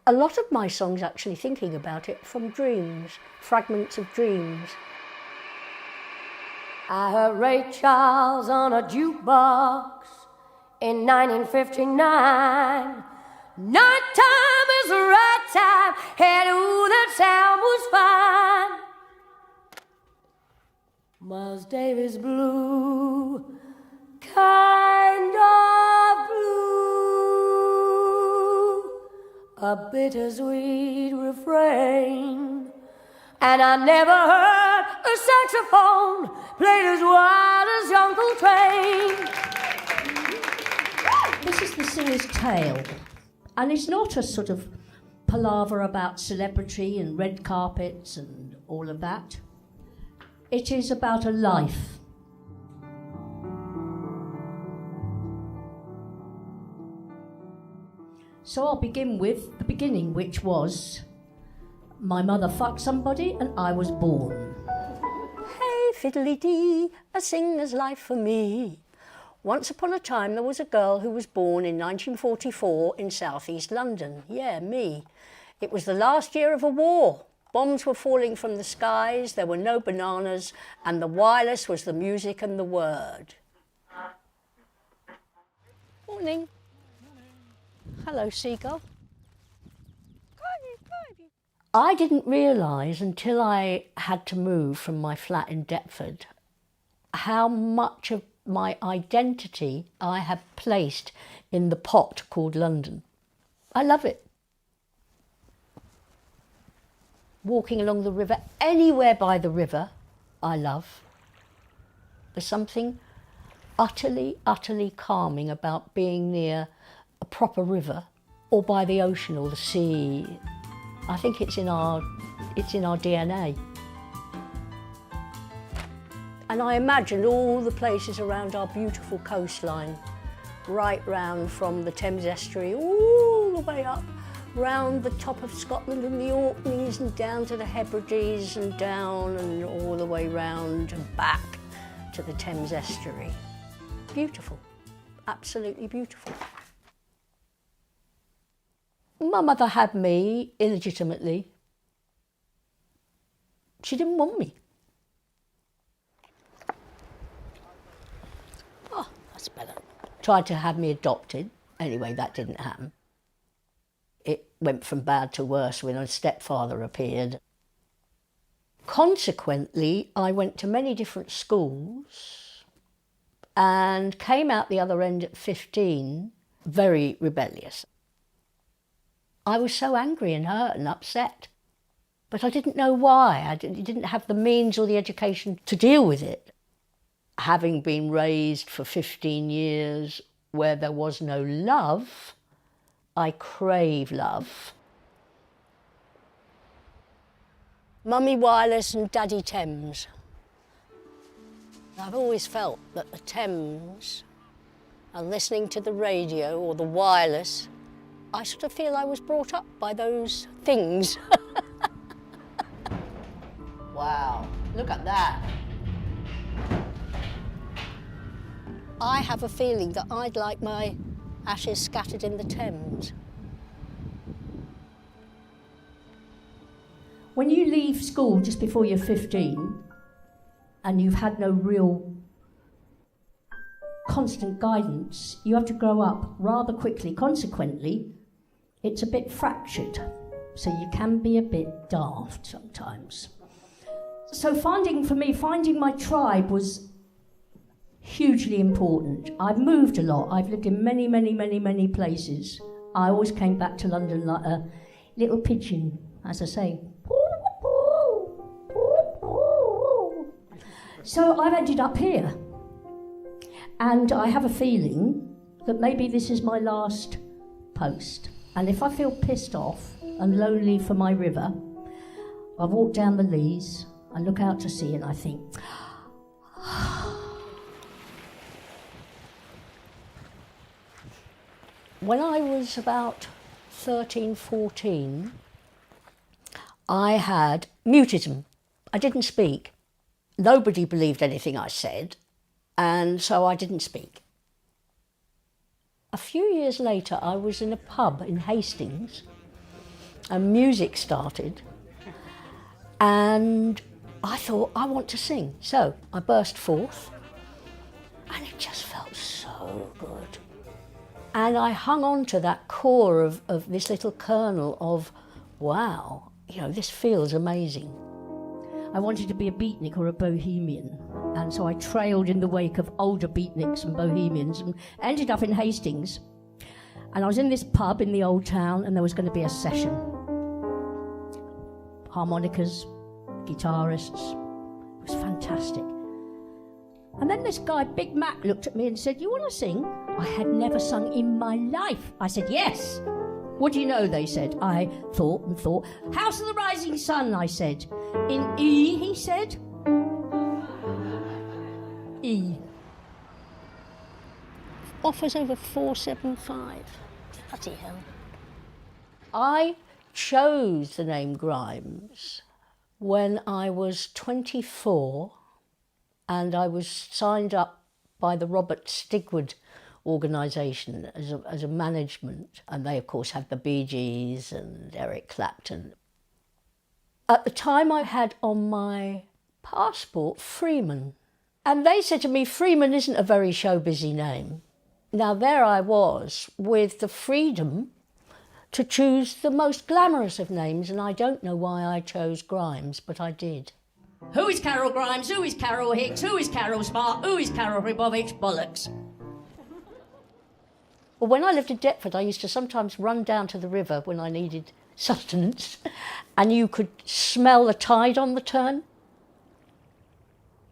A lot of my songs, actually thinking about it, from dreams, fragments of dreams. I heard Ray Charles on a jukebox in 1959. Nighttime is the right time, and ooh, that sound was fine. Miles Davis blue, kind of blue, a bittersweet refrain. And I never heard a saxophone played as wild as Young Coltrane. This is the singer's tale, and it's not a sort of palaver about celebrity and red carpets and all of that. It is about a life. So I'll begin with the beginning, which was my mother fucked somebody and I was born. Hey fiddly-dee, a singer's life for me. Once upon a time there was a girl who was born in 1944 in southeast London. Yeah, me. It was the last year of a war. Bombs were falling from the skies, there were no bananas, and the wireless was the music and the word. Morning. Hello, seagull. I didn't realise until I had to move from my flat in Deptford how much of my identity I have placed in the pot called London. I love it. Walking along the river, anywhere by the river, I love. There's something utterly, utterly calming about being near a proper river or by the ocean or the sea. I think it's in our DNA. And I imagine all the places around our beautiful coastline, right round from the Thames estuary, all the way up, round the top of Scotland and the Orkneys and down to the Hebrides and down and all the way round and back to the Thames estuary. Beautiful, absolutely beautiful. My mother had me illegitimately. She didn't want me. Oh, that's better. Tried to have me adopted. Anyway, that didn't happen. It went from bad to worse when a stepfather appeared. Consequently, I went to many different schools and came out the other end at 15, very rebellious. I was so angry and hurt and upset, but I didn't know why. I didn't have the means or the education to deal with it. Having been raised for 15 years where there was no love, I crave love. Mummy Wireless and Daddy Thames. I've always felt that the Thames and listening to the radio or the wireless, I sort of feel I was brought up by those things. Wow, look at that. I have a feeling that I'd like my ashes scattered in the Thames. When you leave school just before you're 15 and you've had no real constant guidance, you have to grow up rather quickly. Consequently, it's a bit fractured, so you can be a bit daft sometimes. So for me, finding my tribe was hugely important. I've moved a lot. I've lived in many, many, many, many places. I always came back to London like a little pigeon, as I say. So I've ended up here. And I have a feeling that maybe this is my last post. And if I feel pissed off and lonely for my river, I walk down the Leas, I look out to sea and I think, when I was about 13, 14, I had mutism. I didn't speak. Nobody believed anything I said, and so I didn't speak. A few years later, I was in a pub in Hastings, and music started, and I thought, I want to sing. So I burst forth, and it just felt so good. And I hung on to that core of this little kernel of, wow, you know, this feels amazing. I wanted to be a beatnik or a bohemian, and so I trailed in the wake of older beatniks and bohemians and ended up in Hastings. And I was in this pub in the old town, and there was going to be a session. Harmonicas, guitarists, it was fantastic. And then this guy, Big Mac, looked at me and said, "You want to sing?" I had never sung in my life. I said, "Yes." "What do you know?" they said. I thought and thought. "House of the Rising Sun," I said. "In E," he said. E. Offers over 475. Bloody hell. I chose the name Grimes when I was 24, and I was signed up by the Robert Stigwood organisation as a management, and they of course had the Bee Gees and Eric Clapton. At the time I had on my passport Freeman, and they said to me, "Freeman isn't a very show-busy name." Now there I was with the freedom to choose the most glamorous of names, and I don't know why I chose Grimes, but I did. Who is Carol Grimes? Who is Carol Hicks? Who is Carol Smart? Who is Carol Ribovich? Bollocks. Well, when I lived in Deptford, I used to sometimes run down to the river when I needed sustenance, and you could smell the tide on the turn,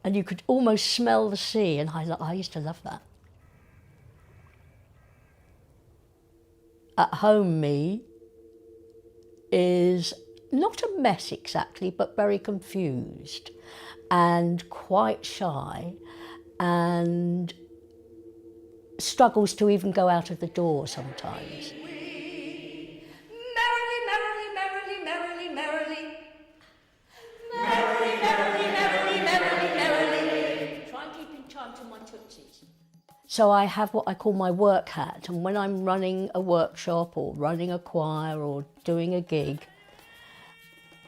and you could almost smell the sea, and I used to love that. At home me is not a mess exactly, but very confused and quite shy, and struggles to even go out of the door sometimes. Merrily, merrily, merrily, merrily, merrily. Merrily, merrily, merrily, merrily, merrily. Try and keep in time to my tootsies. So I have what I call my work hat, and when I'm running a workshop or running a choir or doing a gig,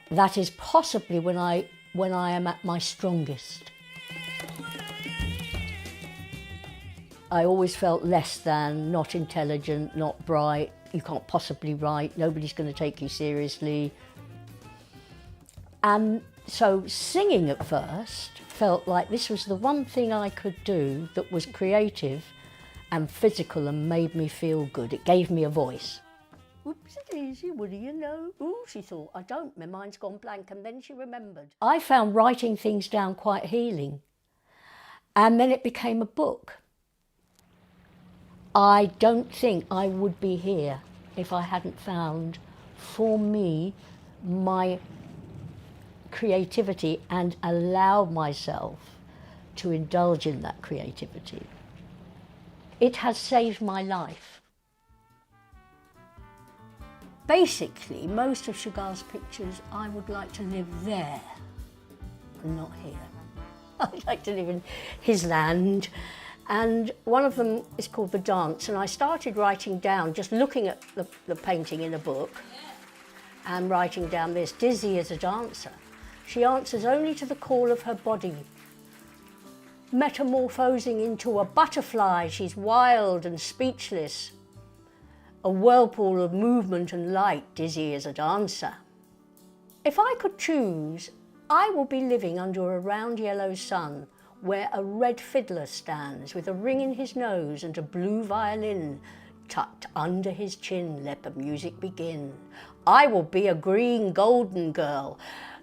that is possibly when I am at my strongest. I always felt less than, not intelligent, not bright, you can't possibly write, nobody's going to take you seriously. And so singing at first felt like this was the one thing I could do that was creative and physical and made me feel good. It gave me a voice. Whoopsie-daisy, what do you know? Ooh, she thought, I don't, my mind's gone blank, and then she remembered. I found writing things down quite healing, and then it became a book. I don't think I would be here if I hadn't found, for me, my creativity and allowed myself to indulge in that creativity. It has saved my life. Basically, most of Chagall's pictures, I would like to live there and not here. I'd like to live in his land. And one of them is called The Dance, and I started writing down, just looking at the painting in a book, and writing down this: dizzy as a dancer. She answers only to the call of her body. Metamorphosing into a butterfly, she's wild and speechless. A whirlpool of movement and light, dizzy as a dancer. If I could choose, I will be living under a round yellow sun, where a red fiddler stands with a ring in his nose and a blue violin tucked under his chin. Let the music begin. I will be a green golden girl,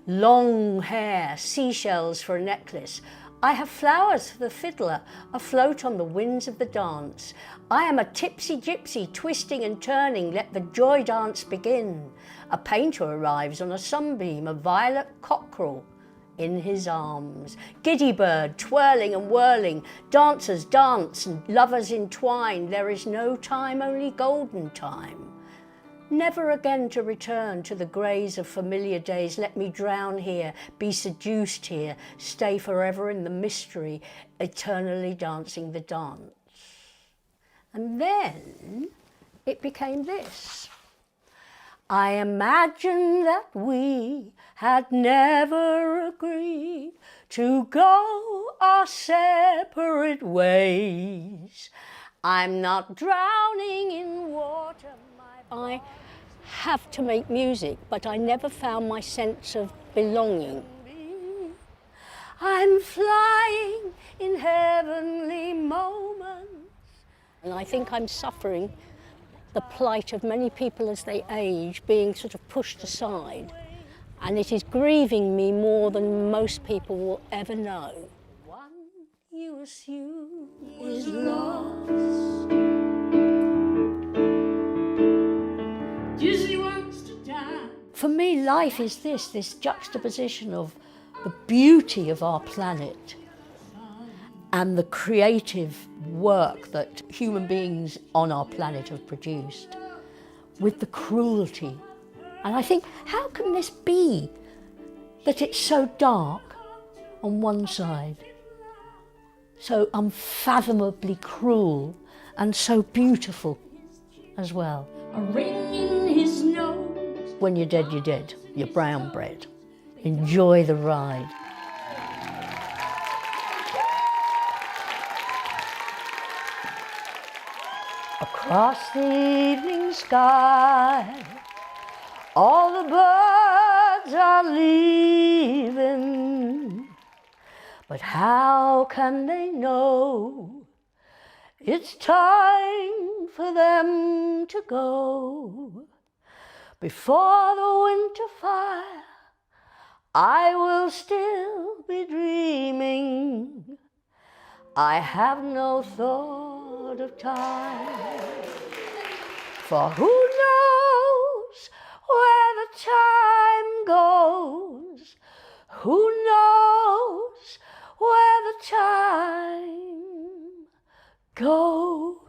long hair, seashells for a necklace. I have flowers for the fiddler, afloat on the winds of the dance. I am a tipsy gypsy, twisting and turning, let the joy dance begin. A painter arrives on a sunbeam, a violet cockerel in his arms. Giddy bird, twirling and whirling, dancers dance and lovers entwine. There is no time, only golden time. Never again to return to the greys of familiar days. Let me drown here, be seduced here, stay forever in the mystery, eternally dancing the dance. And then it became this. I imagined that we had never agreed to go our separate ways. I'm not drowning in water. I have to make music, but I never found my sense of belonging. I'm flying in heavenly moments. And I think I'm suffering the plight of many people as they age, being sort of pushed aside. And it is grieving me more than most people will ever know. One you assume is lost. For me, life is this juxtaposition of the beauty of our planet and the creative work that human beings on our planet have produced, with the cruelty. And I think, how can this be that it's so dark on one side, so unfathomably cruel and so beautiful as well? A ring in his nose. When you're dead, you're dead. You're brown bread. Enjoy the ride. Across the evening sky, all the birds are leaving. But how can they know it's time for them to go? Before the winter fire, I will still be dreaming. I have no thought of time, for who knows where the time goes? Who knows where the time goes?